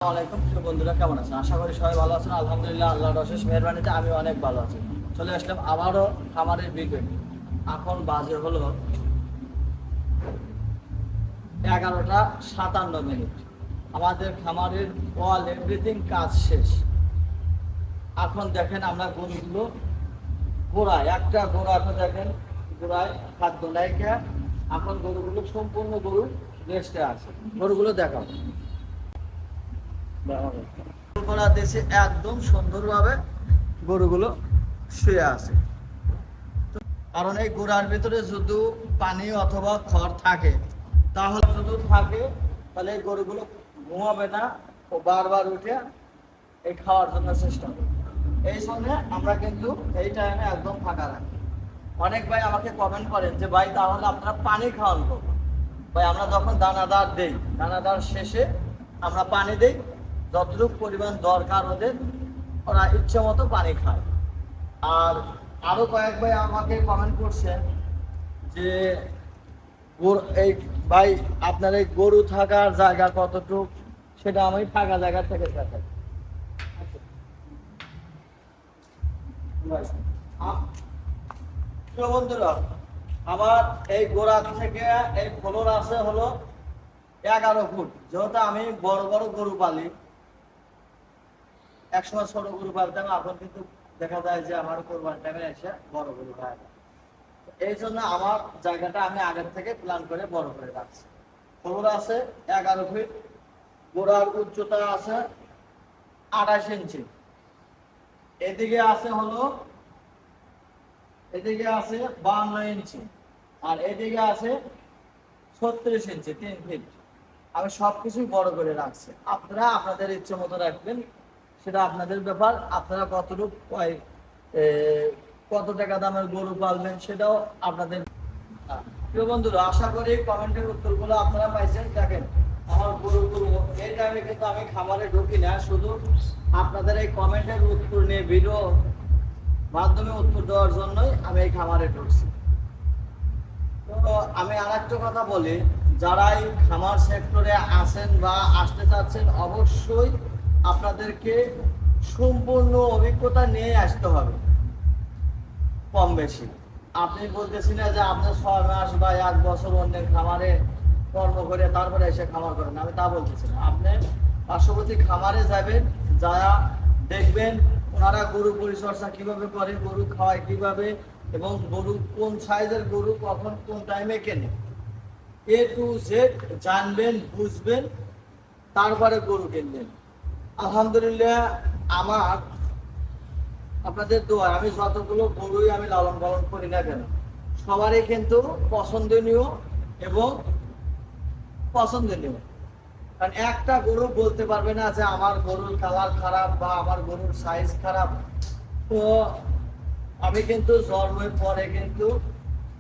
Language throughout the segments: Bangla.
আসসালামাইকুম প্রিয় বন্ধুরা, কেমন আছেন? আশা করি সবাই ভালো আছেন। আলহামদুলিল্লাহ, আল্লাহর অশেষ মেহেরবানিতে আমি অনেক ভালো আছি। চলে আসলাম আবারও খামারের ভিডিও। এখন বাজে হলো 11টা 57 মিনিট। আমাদের খামারের অল এভরিথিং কাজ শেষ। এখন দেখেন আমরা গরুগুলো গোড়ায় একটা গোড়া, এখন দেখেন গোড়ায় খাদ্য নেয়। এখন গরুগুলো সম্পূর্ণ গরু রেস্টে আছে। গরুগুলো দেখাও করা দেশে একদম সুন্দরভাবে গরুগুলো শুয়ে আছে। কারণ এই গোড়ার ভিতরে যদি পানি অথবা খড় থাকে, তাহলে যদি থাকে তাহলে এই গরুগুলো ঘুমাবে না ও বারবার উঠে এই খাওয়ার জন্য চেষ্টা করবে। এই জন্য আমরা কিন্তু এই টাইমে একদম ফাঁকা রাখি। অনেক ভাই আমাকে কমেন্ট করেন যে ভাই তাহলে আপনারা পানি খাওয়ান করবো। ভাই আমরা যখন দানাদার দেই, দানাদার শেষে আমরা পানি দেই যতটুকু পরিমাণ দরকার ওদের, ওরা ইচ্ছে মতো পানি খায়। আর আরো কয়েক ভাই আমাকে কমেন্ট করছেন যে এই ভাই আপনার এই গরু থাকার জায়গা কতটুক, সেটা আমি ফাঁকা জায়গা থেকে দেখাই। বন্ধুরা, আমার এই গোড়া থেকে এই ফ্লোর আছে হলো 11 ফুট। যেহেতু আমি বড় বড় গরু পালি, একসময় ছোট গরু পালতাম, এখন কিন্তু দেখা যায় যে আমার কোরবান টাইমে এসে বড় গরু পায়। এই জন্য আমার জায়গাটা আমি আগের থেকে প্ল্যান করে বড় করে রাখছি। ফ্লোর আছে 11 ফিট, গোড়ার উচ্চতা আছে 28 ইঞ্চি। এদিকে আছে 52 ইঞ্চি, আর এদিকে আছে 36 ইঞ্চি, 3 ফিট। আমি সবকিছুই বড় করে রাখছি। আপনারা আপনাদের ইচ্ছে মতো রাখবেন, সেটা আপনাদের ব্যাপার। আপনারা কত টাকা দামের গরু পালবেন সেটাও আপনাদের। প্রিয় বন্ধুরা, আশা করি কমেন্টের উত্তরগুলো আপনারা পাইছেন। দেখেন আমার গরুগুলো এই টাইমে কিন্তু আমি খামারে ঢুকি না, শুধু আপনাদের এই কমেন্টের উত্তর নিয়ে ভিডিও মাধ্যমে উত্তর দেওয়ার জন্যই আমি এই খামারে ঢুকছি। তো আমি আর একটা কথা বলি, যারা এই খামার সেক্টরে আছেন বা আসতে চাচ্ছেন, অবশ্যই আপনাদেরকে সম্পূর্ণ অভিজ্ঞতা নিয়ে আসতে হবে। কম বেশি আপনি বলতেছি না যে আপনি 6 মাস বা 1 বছর অন্যের খামারে কর্ম করে তারপরে এসে খামার করেন, আমি তা বলতেছি না। আপনি পার্শ্ববর্তী খামারে যাবেন, যা দেখবেন ওনারা গরু পরিচর্যা কিভাবে করে, গরু খাওয়ায় কিভাবে, এবং গরু কোন সাইজের গরু কখন কোন টাইমে কেনে, A to Z জানবেন, বুঝবেন, তারপরে গরু কিনবেন। আলহামদুলিল্লাহ, আমার আপনাদের দোয়া, আমি যতগুলো গরুই আমি লালন পালন করি না কেন, সবারই কিন্তু পছন্দনীয় এবং পছন্দনীয়। কারণ একটা গরু বলতে পারবে না যে আমার গরুর কালার খারাপ বা আমার গরুর সাইজ খারাপ। তো আমি কিন্তু জন্মের পরে কিন্তু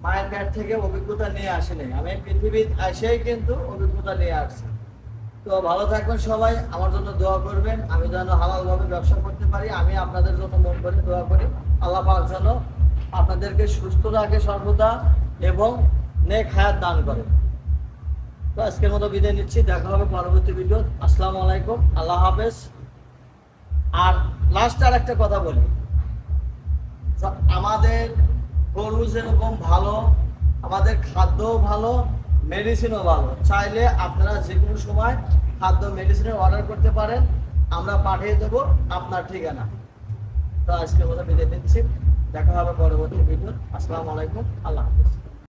মায়ের পেট থেকে অভিজ্ঞতা নিয়ে আসিনি, আমি পৃথিবীর এসেই কিন্তু অভিজ্ঞতা নিয়ে আসছি। তো ভালো থাকবেন সবাই, আমার জন্য দোয়া করবেন, আমি যেন হালালভাবে ব্যবসা করতে পারি। আমি আপনাদের জন্য মন করে দোয়া করি, আল্লাহ পাক যেন আপনাদেরকে সুস্থ রাখে সর্বদা এবং নেক হায়াত দান করে। তো আজকের মতো বিদায় নিচ্ছি, দেখা হবে পরবর্তী ভিডিও। আসসালামু আলাইকুম, আল্লাহ হাফেজ। আর লাস্ট আর একটা কথা বলি, আমাদের গরু যেরকম ভালো, আমাদের খাদ্যও ভালো, মেডিসিনও ভালো। চাইলে আপনারা যে কোনো সময় খাদ্য মেডিসিনের অর্ডার করতে পারেন, আমরা পাঠিয়ে দেবো আপনার ঠিকানা। তো আজকের মতো বিদায় নিচ্ছি, দেখা হবে পরবর্তী ভিডিও। আসসালামু আলাইকুম, আল্লাহ হাফেজ।